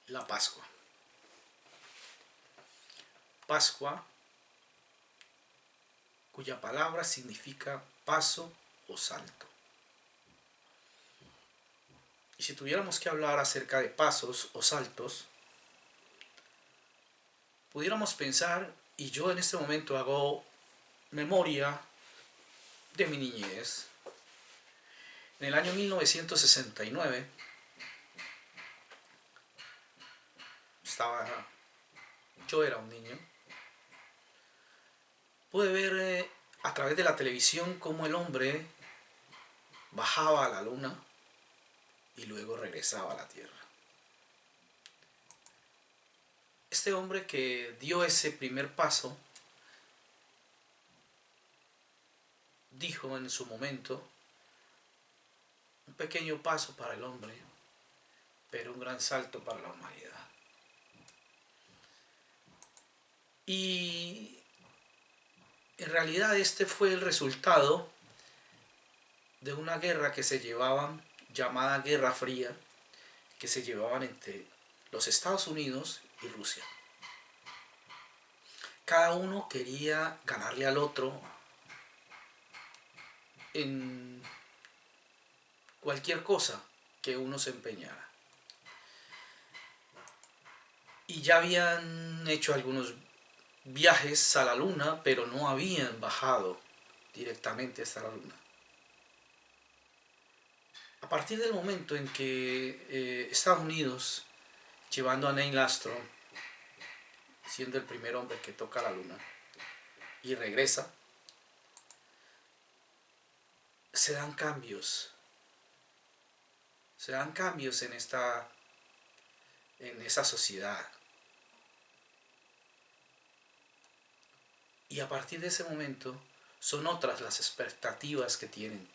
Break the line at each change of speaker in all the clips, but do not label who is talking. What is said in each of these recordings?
La Pascua. Pascua, cuya palabra significa paso o salto. Y si tuviéramos que hablar acerca de pasos o saltos, pudiéramos pensar, y yo en este momento hago memoria de mi niñez. En el año 1969, yo era un niño, pude ver a través de la televisión cómo el hombre bajaba a la luna y luego regresaba a la Tierra. Este hombre que dio ese primer paso dijo en su momento: un pequeño paso para el hombre, pero un gran salto para la humanidad. Y en realidad este fue el resultado de una guerra que se llevaban, llamada Guerra Fría, que se llevaban entre los Estados Unidos y Rusia. Cada uno quería ganarle al otro en cualquier cosa que uno se empeñara. Y ya habían hecho algunos viajes a la luna, pero no habían bajado directamente hasta la luna. A partir del momento en que Estados Unidos, llevando a Neil Armstrong, siendo el primer hombre que toca la luna y regresa, se dan cambios en esa sociedad. Y a partir de ese momento son otras las expectativas que tienen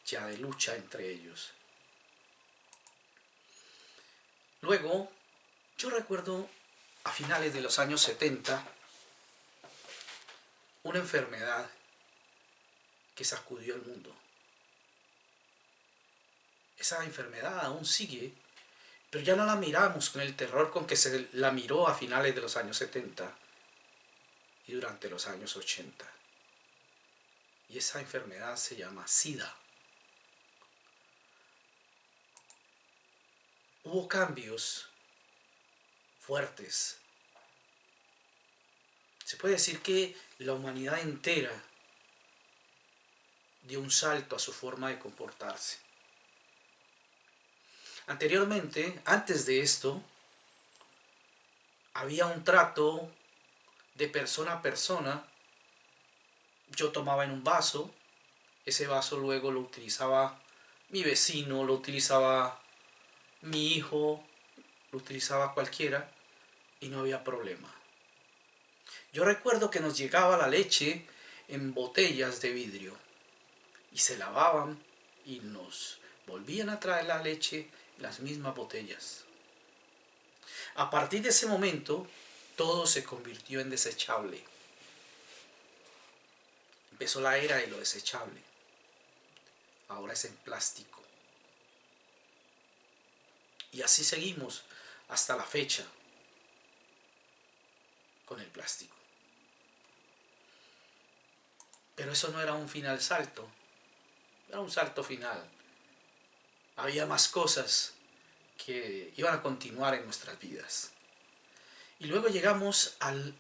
ya de lucha entre ellos. Luego, yo recuerdo a finales de los años 70 una enfermedad que sacudió el mundo. Esa enfermedad aún sigue, pero ya no la miramos con el terror con que se la miró a finales de los años 70 y durante los años 80. Y esa enfermedad se llama SIDA. Hubo cambios fuertes. Se puede decir que la humanidad entera dio un salto a su forma de comportarse. Anteriormente, antes de esto, había un trato de persona a persona. Yo tomaba en un vaso, ese vaso luego lo utilizaba mi vecino, lo utilizaba mi hijo, lo utilizaba cualquiera y no había problema. Yo recuerdo que nos llegaba la leche en botellas de vidrio y se lavaban y nos volvían a traer la leche en las mismas botellas. A partir de ese momento, todo se convirtió en desechable. Empezó la era de lo desechable. Ahora es en plástico. Y así seguimos hasta la fecha con el plástico. Pero eso no era un final salto, era un salto final. Había más cosas que iban a continuar en nuestras vidas. Y luego llegamos al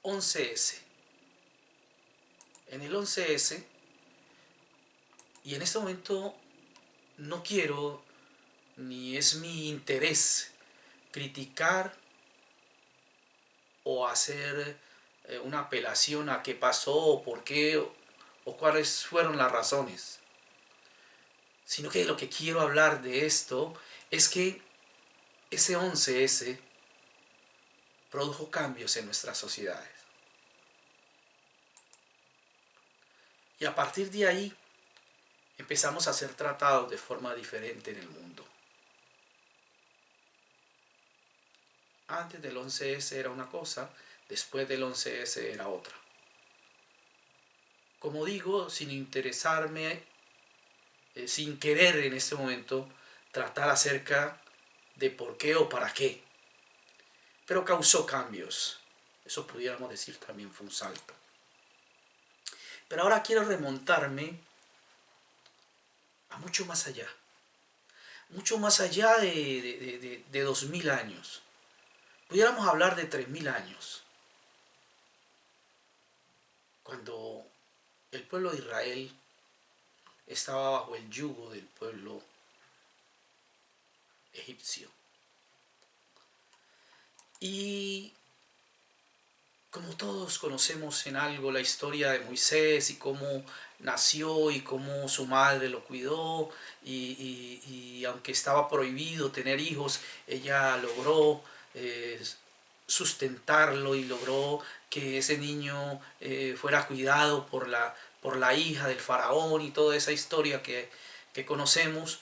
11S. En el 11S, y en este momento no quiero, ni es mi interés, criticar o hacer una apelación a qué pasó, o por qué, o cuáles fueron las razones. Sino que lo que quiero hablar de esto es que ese 11S produjo cambios en nuestras sociedades. Y a partir de ahí empezamos a ser tratados de forma diferente en el mundo. Antes del 11S era una cosa, después del 11S era otra. Como digo, sin interesarme, sin querer en este momento tratar acerca de por qué o para qué, pero causó cambios. Eso pudiéramos decir también fue un salto. Pero ahora quiero remontarme a mucho más allá de 2000 años. Pudiéramos hablar de 3000 años, cuando el pueblo de Israel estaba bajo el yugo del pueblo egipcio. Y como todos conocemos en algo la historia de Moisés y cómo nació y cómo su madre lo cuidó y aunque estaba prohibido tener hijos, ella logró sustentarlo y logró que ese niño fuera cuidado por la hija del faraón y toda esa historia que conocemos,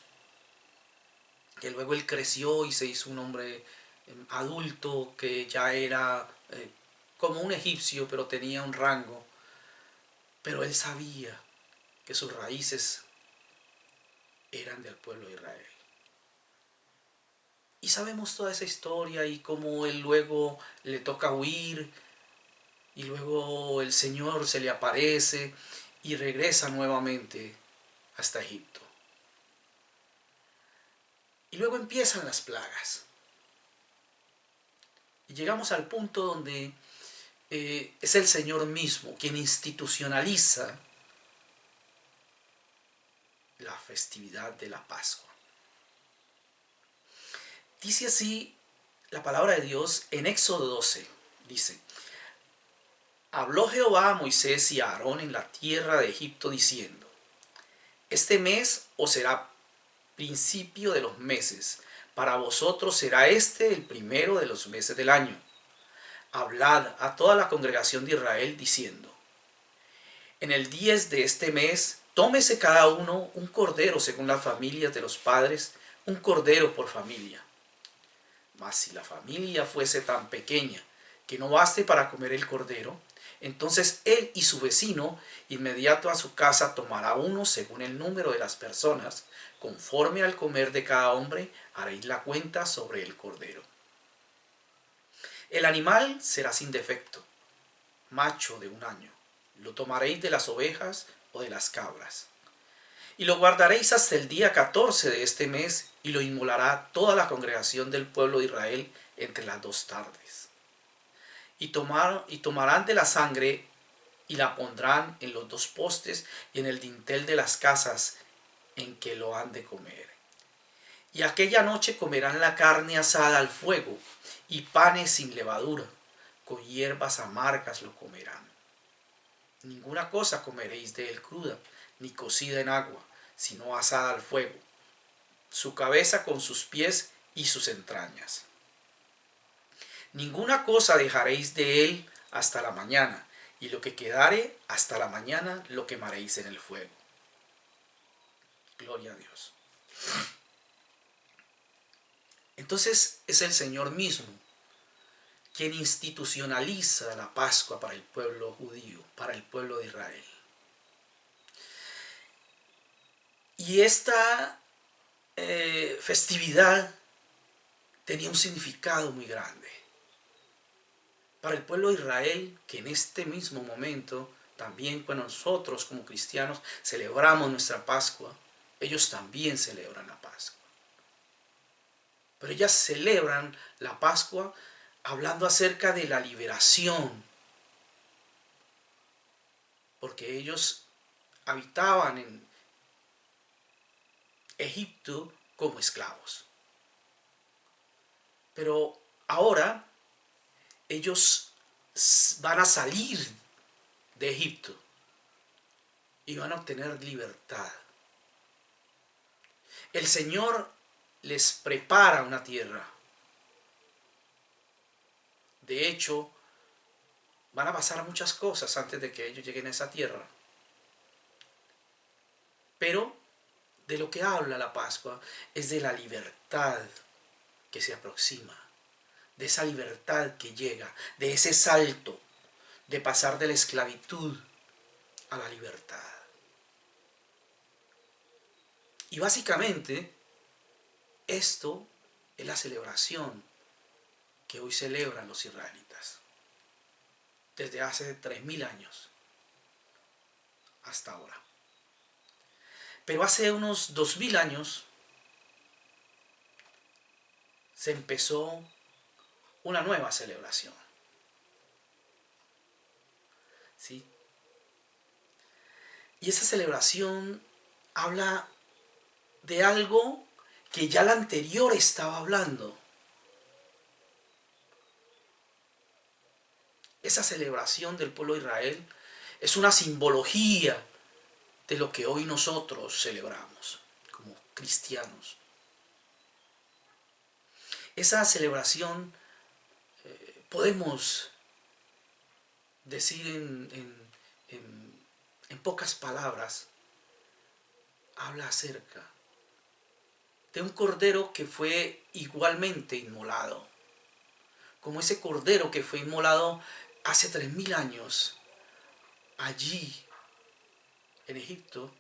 que luego él creció y se hizo un hombre adulto que ya era como un egipcio, pero tenía un rango. Pero él sabía que sus raíces eran del pueblo de Israel. Y sabemos toda esa historia y cómo él luego le toca huir y luego el Señor se le aparece y regresa nuevamente hasta Egipto. Y luego empiezan las plagas. Y llegamos al punto donde es el Señor mismo quien institucionaliza la festividad de la Pascua. Dice así la palabra de Dios en Éxodo 12. Dice: habló Jehová a Moisés y a Aarón en la tierra de Egipto diciendo: este mes os será principio de los meses, para vosotros será este el primero de los meses del año. Hablad a toda la congregación de Israel diciendo: en el 10 de este mes tómese cada uno un cordero según las familias de los padres, un cordero por familia. Mas si la familia fuese tan pequeña que no baste para comer el cordero, entonces él y su vecino inmediato a su casa tomará uno según el número de las personas, conforme al comer de cada hombre haréis la cuenta sobre el cordero. El animal será sin defecto, macho de un año. Lo tomaréis de las ovejas o de las cabras. Y lo guardaréis hasta el día 14 de este mes, y lo inmolará toda la congregación del pueblo de Israel entre las 2 tardes. Y tomarán de la sangre y la pondrán en los 2 postes y en el dintel de las casas en que lo han de comer. Y aquella noche comerán la carne asada al fuego y panes sin levadura, con hierbas amargas lo comerán. Ninguna cosa comeréis de él cruda, ni cocida en agua, sino asada al fuego, su cabeza con sus pies y sus entrañas. Ninguna cosa dejaréis de él hasta la mañana, y lo que quedare hasta la mañana lo quemaréis en el fuego. Gloria a Dios. Entonces es el Señor mismo quien institucionaliza la Pascua para el pueblo judío, para el pueblo de Israel. Y esta festividad tenía un significado muy grande. Para el pueblo de Israel, que en este mismo momento, también cuando nosotros como cristianos celebramos nuestra Pascua, ellos también celebran la Pascua. Pero ellas celebran la Pascua hablando acerca de la liberación, porque ellos habitaban en Egipto como esclavos. Pero ahora ellos van a salir de Egipto y van a obtener libertad. El Señor les prepara una tierra. De hecho, van a pasar muchas cosas antes de que ellos lleguen a esa tierra. Pero de lo que habla la Pascua es de la libertad que se aproxima, de esa libertad que llega, de ese salto, de pasar de la esclavitud a la libertad. Y básicamente esto es la celebración que hoy celebran los israelitas. Desde hace 3000 años hasta ahora. Pero hace unos 2000 años se empezó una nueva celebración. ¿Sí? Y esa celebración habla de algo que ya la anterior estaba hablando. Esa celebración del pueblo de Israel es una simbología de lo que hoy nosotros celebramos como cristianos. Esa celebración podemos decir en pocas palabras, habla acerca de un cordero que fue igualmente inmolado, como ese cordero que fue inmolado hace 3000 años allí en Egipto.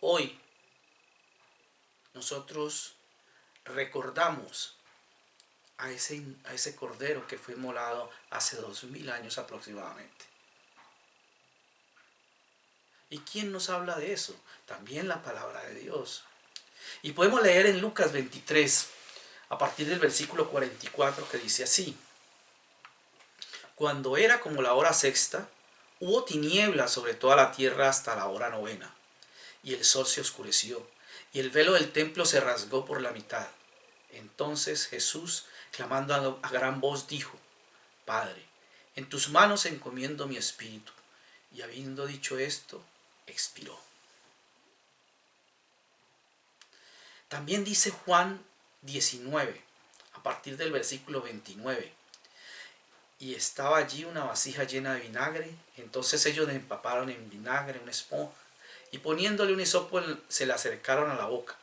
Hoy nosotros recordamos a ese cordero que fue inmolado hace 2000 años aproximadamente. ¿Y quién nos habla de eso? También la palabra de Dios. Y podemos leer en Lucas 23, a partir del versículo 44, que dice así: Cuando era como la hora sexta, hubo tinieblas sobre toda la tierra hasta la hora novena, y el sol se oscureció, y el velo del templo se rasgó por la mitad. Entonces Jesús, clamando a gran voz, dijo: Padre, en tus manos encomiendo mi espíritu. Y habiendo dicho esto, expiró. También dice Juan 19, a partir del versículo 29. Y estaba allí una vasija llena de vinagre. Entonces ellos le empaparon en vinagre una esponja, y poniéndole un hisopo se le acercaron a la boca.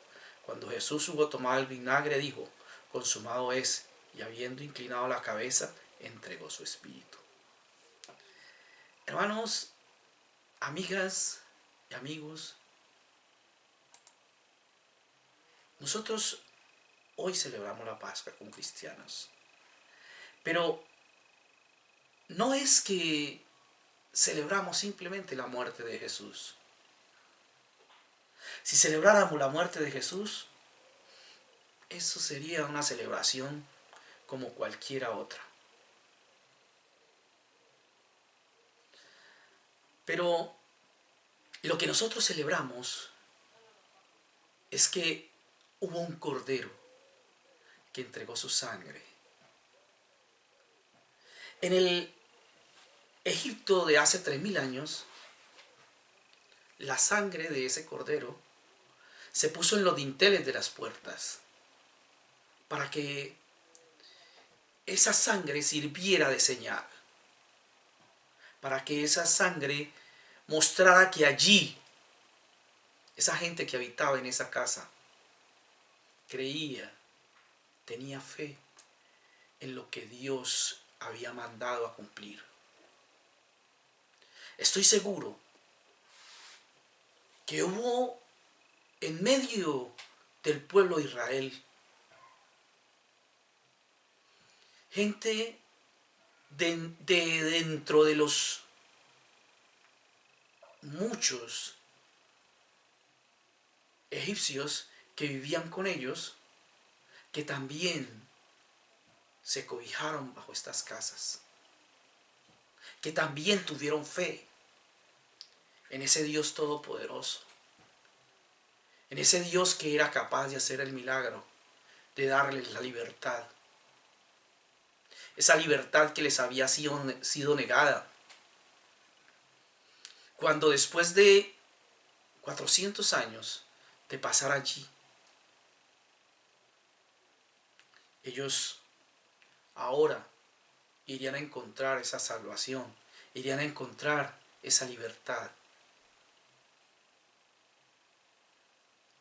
Cuando Jesús hubo tomado el vinagre, dijo: consumado es. Y habiendo inclinado la cabeza, entregó su espíritu. Hermanos, amigas y amigos, nosotros hoy celebramos la Pascua como cristianos, pero no es que celebramos simplemente la muerte de Jesús. Si celebráramos la muerte de Jesús, eso sería una celebración como cualquiera otra. Pero lo que nosotros celebramos es que hubo un cordero que entregó su sangre. En el Egipto de hace 3000 años, la sangre de ese cordero se puso en los dinteles de las puertas para que esa sangre sirviera de señal, para que esa sangre mostrara que allí, esa gente que habitaba en esa casa, creía, tenía fe en lo que Dios había mandado a cumplir. Estoy seguro que hubo en medio del pueblo de Israel gente de dentro de los muchos egipcios que vivían con ellos, que también se cobijaron bajo estas casas, que también tuvieron fe en ese Dios todopoderoso, en ese Dios que era capaz de hacer el milagro, de darles la libertad, esa libertad que les había sido negada. Cuando después de 400 años de pasar allí, ellos ahora irían a encontrar esa salvación, irían a encontrar esa libertad.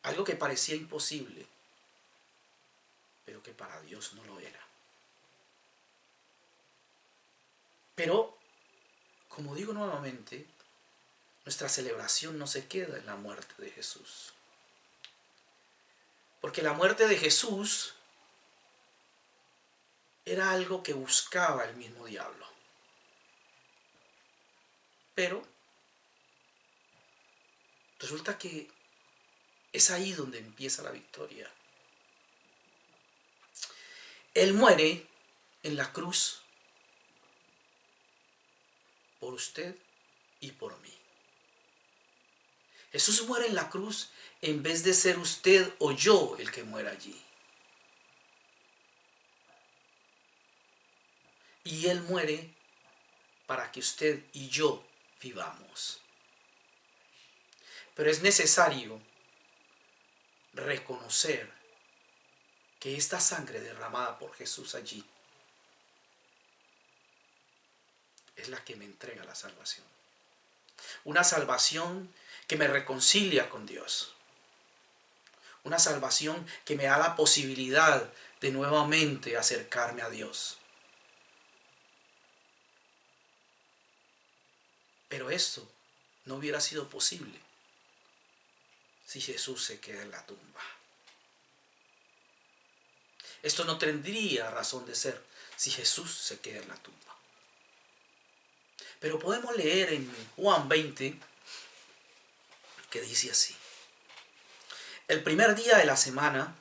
Algo que parecía imposible, pero que para Dios no lo era. Pero, como digo nuevamente, nuestra celebración no se queda en la muerte de Jesús. Porque la muerte de Jesús era algo que buscaba el mismo diablo. Pero resulta que es ahí donde empieza la victoria. Él muere en la cruz por usted y por mí. Jesús muere en la cruz en vez de ser usted o yo el que muera allí. Y Él muere para que usted y yo vivamos. Pero es necesario reconocer que esta sangre derramada por Jesús allí es la que me entrega la salvación. Una salvación que me reconcilia con Dios. Una salvación que me da la posibilidad de nuevamente acercarme a Dios. Pero esto no hubiera sido posible si Jesús se queda en la tumba. Esto no tendría razón de ser si Jesús se queda en la tumba. Pero podemos leer en Juan 20 que dice así. El primer día de la semana,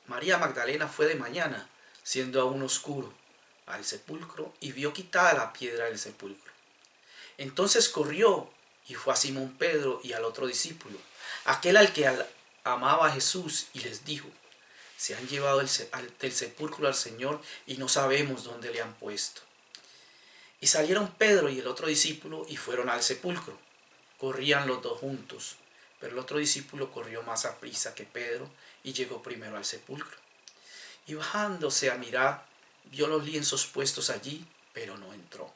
María Magdalena fue de mañana, siendo aún oscuro, al sepulcro y vio quitada la piedra del sepulcro. Entonces corrió y fue a Simón Pedro y al otro discípulo, aquel al que amaba a Jesús, y les dijo: se han llevado del sepulcro al Señor y no sabemos dónde le han puesto. Y salieron Pedro y el otro discípulo y fueron al sepulcro. Corrían los dos juntos, pero el otro discípulo corrió más aprisa que Pedro y llegó primero al sepulcro. Y bajándose a mirar, vio los lienzos puestos allí, pero no entró.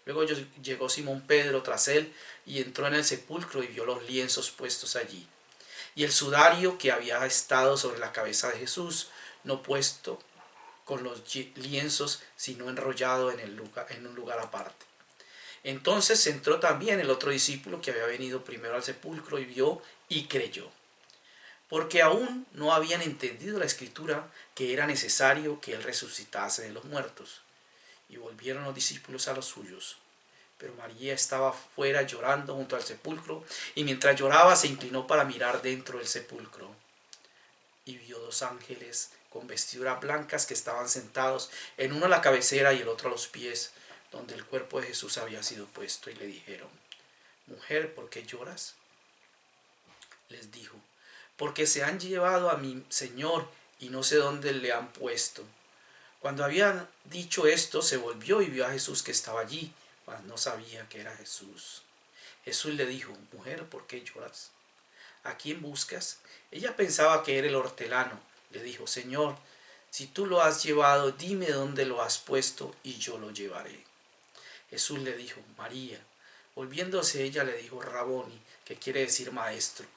Luego llegó Simón Pedro tras él y entró en el sepulcro y vio los lienzos puestos allí, y el sudario que había estado sobre la cabeza de Jesús, no puesto con los lienzos, sino enrollado en un lugar aparte. Entonces entró también el otro discípulo que había venido primero al sepulcro y vio y creyó, porque aún no habían entendido la escritura que era necesario que él resucitase de los muertos. Y volvieron los discípulos a los suyos. Pero María estaba fuera llorando junto al sepulcro, y mientras lloraba se inclinó para mirar dentro del sepulcro. Y vio dos ángeles con vestiduras blancas que estaban sentados, en uno a la cabecera y el otro a los pies, donde el cuerpo de Jesús había sido puesto, y le dijeron: mujer, ¿por qué lloras? Les dijo: porque se han llevado a mi Señor y no sé dónde le han puesto. Cuando habían dicho esto, se volvió y vio a Jesús que estaba allí, mas no sabía que era Jesús. Jesús le dijo: mujer, ¿por qué lloras? ¿A quién buscas? Ella pensaba que era el hortelano. Le dijo: Señor, si tú lo has llevado, dime dónde lo has puesto y yo lo llevaré. Jesús le dijo: María. Volviéndose ella le dijo: Raboni, que quiere decir maestro.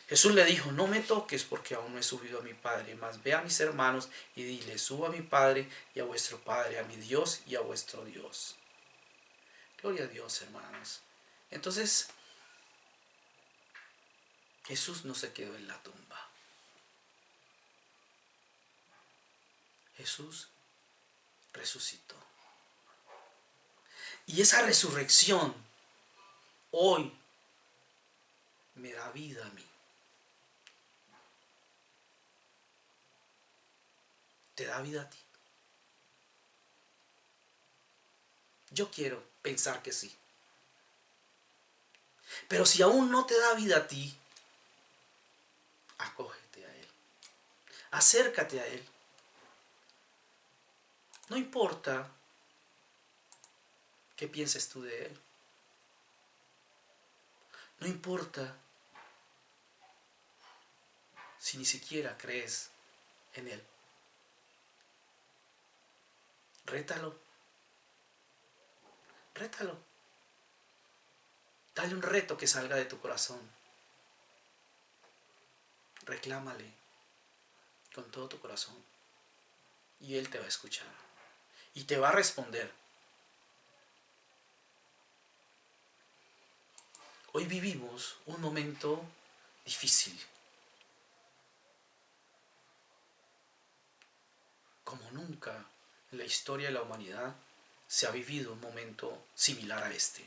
Jesús le dijo: no me toques, porque aún no he subido a mi Padre, mas ve a mis hermanos y dile: subo a mi Padre y a vuestro Padre, a mi Dios y a vuestro Dios. Gloria a Dios, hermanos. Entonces, Jesús no se quedó en la tumba. Jesús resucitó. Y esa resurrección hoy me da vida a mí. ¿Te da vida a ti? Yo quiero pensar que sí. Pero si aún no te da vida a ti, acógete a Él. Acércate a Él. No importa qué pienses tú de Él. No importa si ni siquiera crees en Él. Rétalo. Rétalo. Dale un reto que salga de tu corazón. Reclámale con todo tu corazón. Y Él te va a escuchar. Y te va a responder. Hoy vivimos un momento difícil. como nunca en la historia de la humanidad se ha vivido un momento similar a este.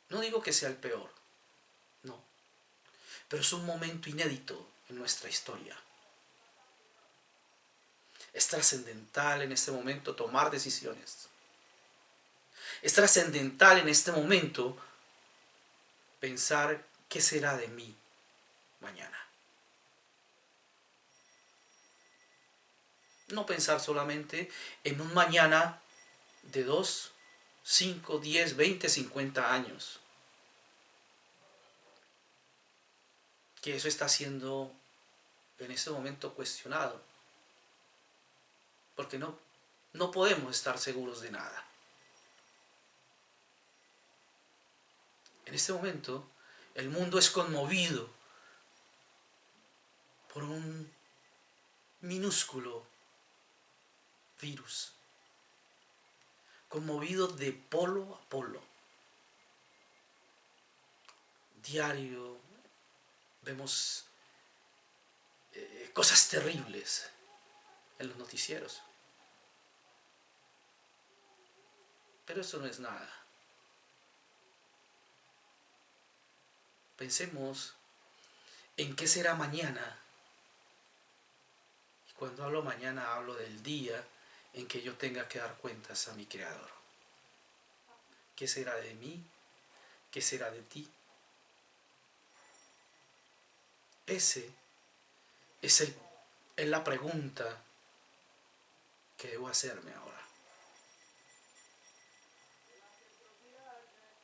No digo que sea el peor, no, pero es un momento inédito en nuestra historia. Es trascendental en este momento tomar decisiones. Es trascendental en este momento pensar qué será de mí mañana. No pensar solamente en un mañana de 2, 5, 10, 20, 50 años. Que eso está siendo en este momento cuestionado. Porque no podemos estar seguros de nada. En este momento, el mundo es conmovido por un minúsculo virus, conmovido de polo a polo. Diario vemos cosas terribles en los noticieros. Pero eso no es nada. Pensemos en qué será mañana. Y cuando hablo mañana, hablo del día en que yo tenga que dar cuentas a mi Creador. ¿Qué será de mí? ¿Qué será de ti? Ese es la pregunta que debo hacerme ahora.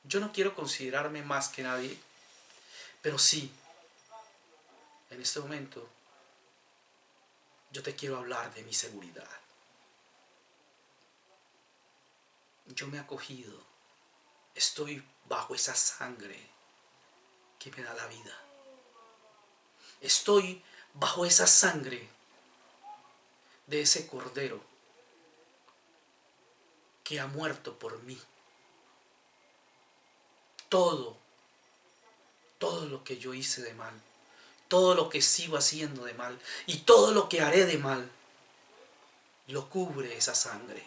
Yo no quiero considerarme más que nadie, pero sí, en este momento, yo te quiero hablar de mi seguridad. Yo me he acogido, estoy bajo esa sangre que me da la vida. Estoy bajo esa sangre de ese cordero que ha muerto por mí. Todo lo que yo hice de mal, todo lo que sigo haciendo de mal y todo lo que haré de mal, lo cubre esa sangre.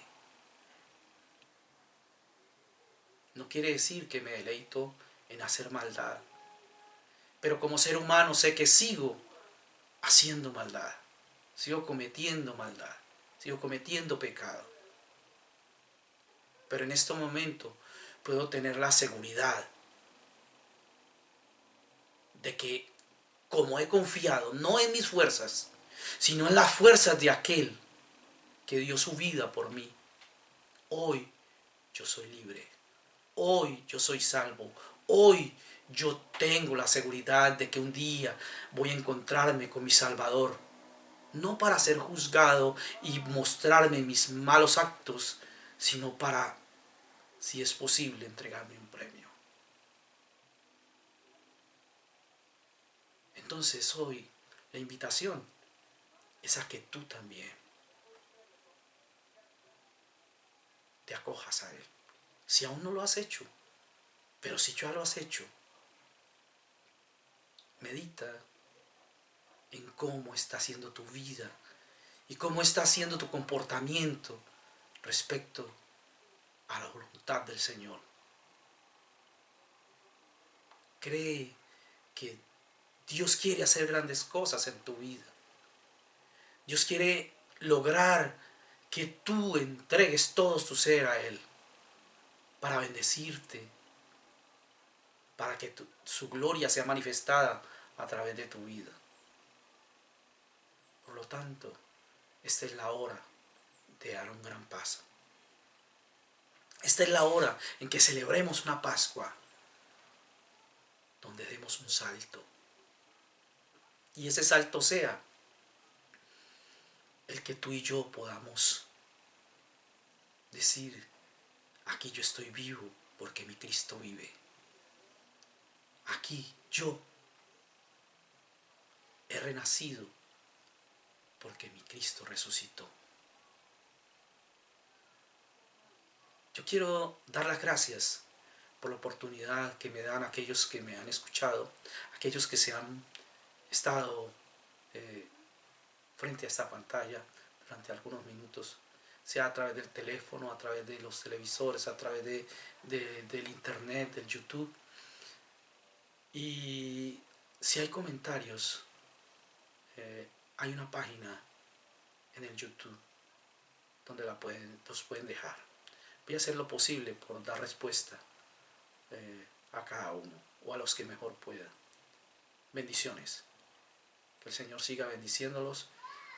No quiere decir que me deleito en hacer maldad, pero como ser humano sé que sigo haciendo maldad, sigo cometiendo maldad, sigo cometiendo pecado. Pero en este momento puedo tener la seguridad de que, como he confiado no en mis fuerzas, sino en las fuerzas de aquel que dio su vida por mí, hoy yo soy libre, hoy yo soy salvo, hoy yo tengo la seguridad de que un día voy a encontrarme con mi Salvador, no para ser juzgado y mostrarme mis malos actos, sino para, si es posible, entregarme un premio. Entonces hoy la invitación es a que tú también te acojas a Él. Si aún no lo has hecho, pero si ya lo has hecho, medita en cómo está siendo tu vida y cómo está siendo tu comportamiento respecto a la voluntad del Señor. Cree que Dios quiere hacer grandes cosas en tu vida. Dios quiere lograr que tú entregues todo tu ser a Él para bendecirte, para que su gloria sea manifestada a través de tu vida. Por lo tanto, esta es la hora de dar un gran paso. Esta es la hora en que celebremos una Pascua, donde demos un salto. Y ese salto sea el que tú y yo podamos decir, aquí yo estoy vivo porque mi Cristo vive. Aquí yo he renacido porque mi Cristo resucitó. Yo quiero dar las gracias por la oportunidad que me dan aquellos que me han escuchado, aquellos que se han estado frente a esta pantalla durante algunos minutos, sea a través del teléfono, a través de los televisores, a través del internet, del YouTube. Y si hay comentarios, hay una página en el YouTube donde los pueden dejar. Voy a hacer lo posible por dar respuesta a cada uno o a los que mejor pueda. Bendiciones. Que el Señor siga bendiciéndolos.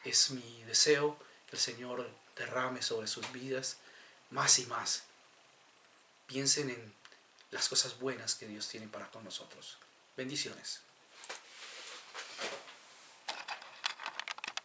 Es mi deseo que el Señor derrame sobre sus vidas más y más. Piensen en las cosas buenas que Dios tiene para con nosotros. Bendiciones.